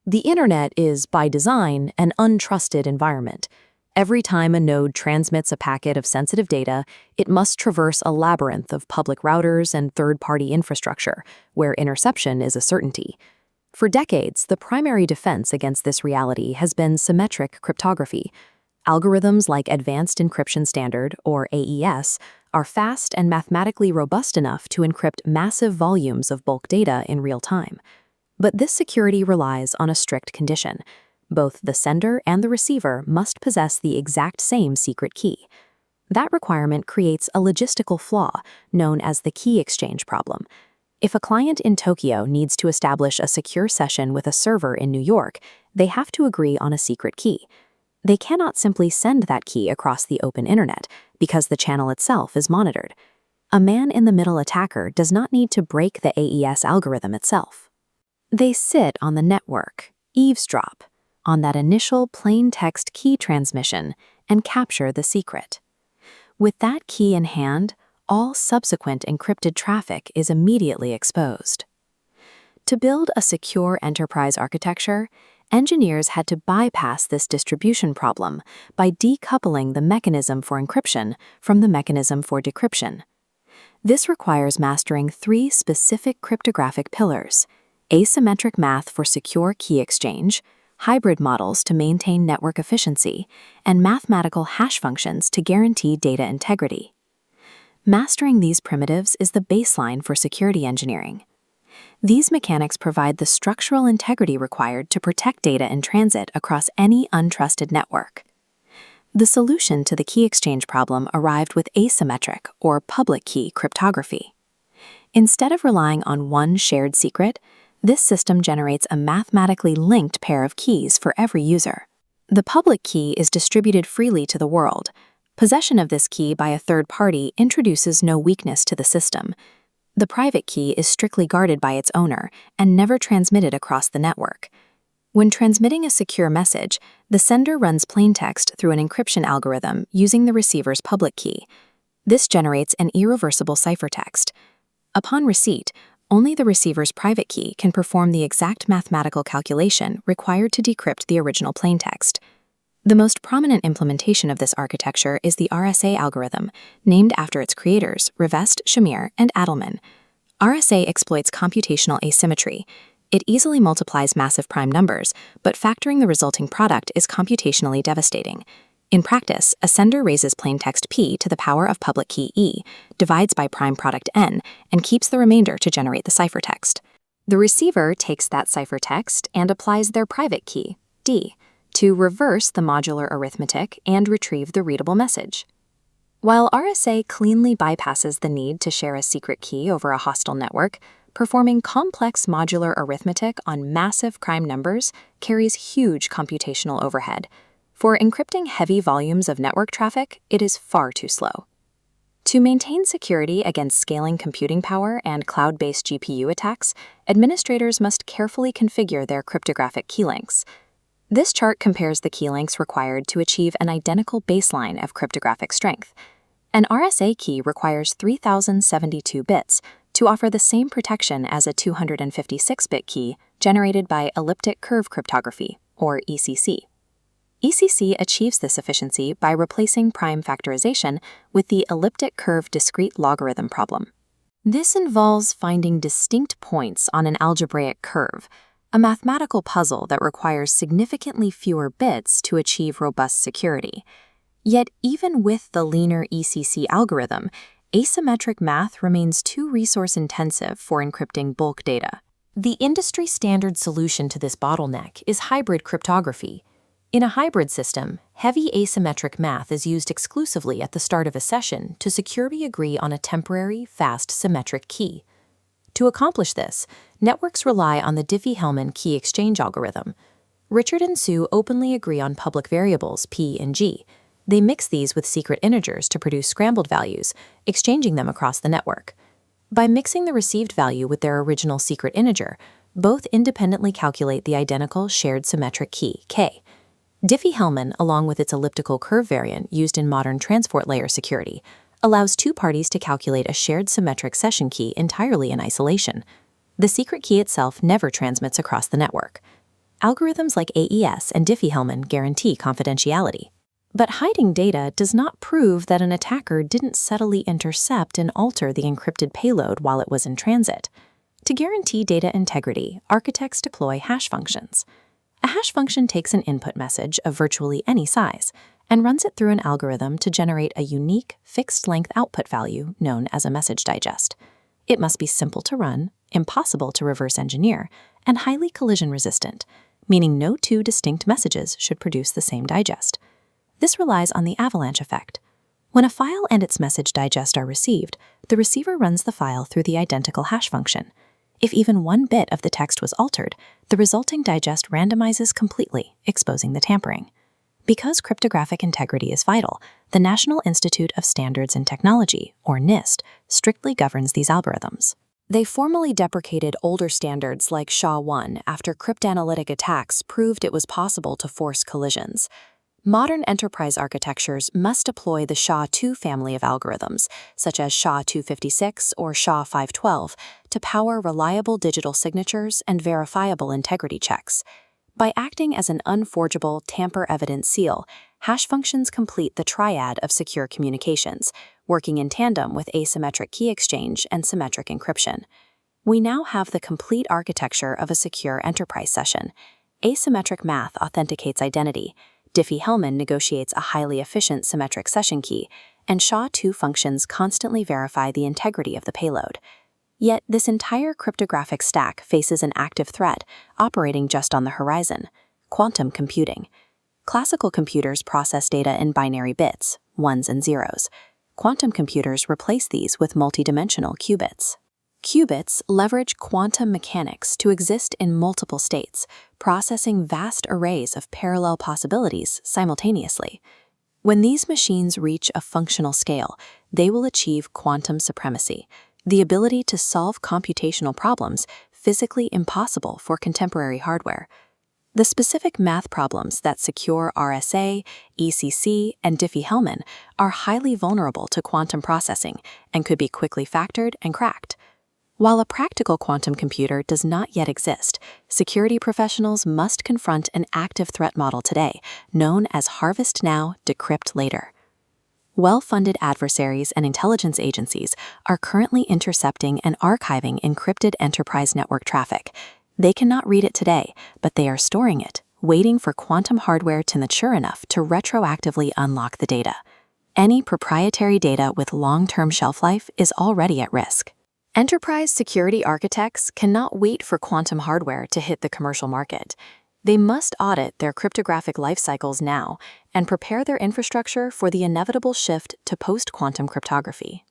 The internet is, by design, an untrusted environment. Every time a node transmits a packet of sensitive data, it must traverse a labyrinth of public routers and third-party infrastructure, where interception is a certainty. For decades, the primary defense against this reality has been symmetric cryptography. Algorithms like Advanced Encryption Standard, or AES, are fast and mathematically robust enough to encrypt massive volumes of bulk data in real time. But this security relies on a strict condition. Both the sender and the receiver must possess the exact same secret key. That requirement creates a logistical flaw known as the key exchange problem. If a client in Tokyo needs to establish a secure session with a server in New York, they have to agree on a secret key. They cannot simply send that key across the open internet because the channel itself is monitored. A man-in-the-middle attacker does not need to break the AES algorithm itself. They sit on the network, eavesdrop, on that initial plain text key transmission, and capture the secret. With that key in hand, all subsequent encrypted traffic is immediately exposed. To build a secure enterprise architecture, engineers had to bypass this distribution problem by decoupling the mechanism for encryption from the mechanism for decryption. This requires mastering three specific cryptographic pillars: asymmetric math for secure key exchange, hybrid models to maintain network efficiency, and mathematical hash functions to guarantee data integrity. Mastering these primitives is the baseline for security engineering. These mechanics provide the structural integrity required to protect data in transit across any untrusted network. The solution to the key exchange problem arrived with asymmetric, or public key, cryptography. Instead of relying on one shared secret, this system generates a mathematically linked pair of keys for every user. The public key is distributed freely to the world. Possession of this key by a third party introduces no weakness to the system. The private key is strictly guarded by its owner and never transmitted across the network. When transmitting a secure message, the sender runs plaintext through an encryption algorithm using the receiver's public key. This generates an irreversible ciphertext. Upon receipt, only the receiver's private key can perform the exact mathematical calculation required to decrypt the original plaintext. The most prominent implementation of this architecture is the RSA algorithm, named after its creators, Rivest, Shamir, and Adelman. RSA exploits computational asymmetry. It easily multiplies massive prime numbers, but factoring the resulting product is computationally devastating. In practice, a sender raises plaintext P to the power of public key E, divides by prime product N, and keeps the remainder to generate the ciphertext. The receiver takes that ciphertext and applies their private key, D, to reverse the modular arithmetic and retrieve the readable message. While RSA cleanly bypasses the need to share a secret key over a hostile network, performing complex modular arithmetic on massive prime numbers carries huge computational overhead. For encrypting heavy volumes of network traffic, it is far too slow. To maintain security against scaling computing power and cloud-based GPU attacks, administrators must carefully configure their cryptographic key lengths. This chart compares the key lengths required to achieve an identical baseline of cryptographic strength. An RSA key requires 3072 bits to offer the same protection as a 256-bit key generated by elliptic curve cryptography, or ECC. ECC achieves this efficiency by replacing prime factorization with the elliptic curve discrete logarithm problem. This involves finding distinct points on an algebraic curve, a mathematical puzzle that requires significantly fewer bits to achieve robust security. Yet even with the leaner ECC algorithm, asymmetric math remains too resource-intensive for encrypting bulk data. The industry-standard solution to this bottleneck is hybrid cryptography. In a hybrid system, heavy asymmetric math is used exclusively at the start of a session to securely agree on a temporary, fast, symmetric key. To accomplish this, networks rely on the Diffie-Hellman key exchange algorithm. Richard and Sue openly agree on public variables P and G. They mix these with secret integers to produce scrambled values, exchanging them across the network. By mixing the received value with their original secret integer, both independently calculate the identical shared symmetric key, K. Diffie-Hellman, along with its elliptical curve variant used in modern transport layer security, allows two parties to calculate a shared symmetric session key entirely in isolation. The secret key itself never transmits across the network. Algorithms like AES and Diffie-Hellman guarantee confidentiality. But hiding data does not prove that an attacker didn't subtly intercept and alter the encrypted payload while it was in transit. To guarantee data integrity, architects deploy hash functions. A hash function takes an input message of virtually any size and runs it through an algorithm to generate a unique, fixed-length output value known as a message digest. It must be simple to run, impossible to reverse engineer, and highly collision-resistant, meaning no two distinct messages should produce the same digest. This relies on the avalanche effect. When a file and its message digest are received, the receiver runs the file through the identical hash function. If even one bit of the text was altered, the resulting digest randomizes completely, exposing the tampering. Because cryptographic integrity is vital, the National Institute of Standards and Technology, or NIST, strictly governs these algorithms. They formally deprecated older standards like SHA-1 after cryptanalytic attacks proved it was possible to force collisions. Modern enterprise architectures must deploy the SHA-2 family of algorithms, such as SHA-256 or SHA-512, to power reliable digital signatures and verifiable integrity checks. By acting as an unforgeable, tamper-evident seal, hash functions complete the triad of secure communications, working in tandem with asymmetric key exchange and symmetric encryption. We now have the complete architecture of a secure enterprise session. Asymmetric Math authenticates identity, Diffie-Hellman negotiates a highly efficient symmetric session key, and SHA-2 functions constantly verify the integrity of the payload. Yet this entire cryptographic stack faces an active threat operating just on the horizon: quantum computing. Classical computers process data in binary bits, ones and zeros. Quantum computers replace these with multidimensional qubits. Qubits leverage quantum mechanics to exist in multiple states, processing vast arrays of parallel possibilities simultaneously. When these machines reach a functional scale, they will achieve quantum supremacy, the ability to solve computational problems physically impossible for contemporary hardware. The specific math problems that secure RSA, ECC, and Diffie-Hellman are highly vulnerable to quantum processing and could be quickly factored and cracked. While a practical quantum computer does not yet exist, security professionals must confront an active threat model today, known as harvest now, decrypt later. Well-funded adversaries and intelligence agencies are currently intercepting and archiving encrypted enterprise network traffic. They cannot read it today, but they are storing it, waiting for quantum hardware to mature enough to retroactively unlock the data. Any proprietary data with long-term shelf life is already at risk. Enterprise security architects cannot wait for quantum hardware to hit the commercial market. They must audit their cryptographic life cycles now and prepare their infrastructure for the inevitable shift to post-quantum cryptography.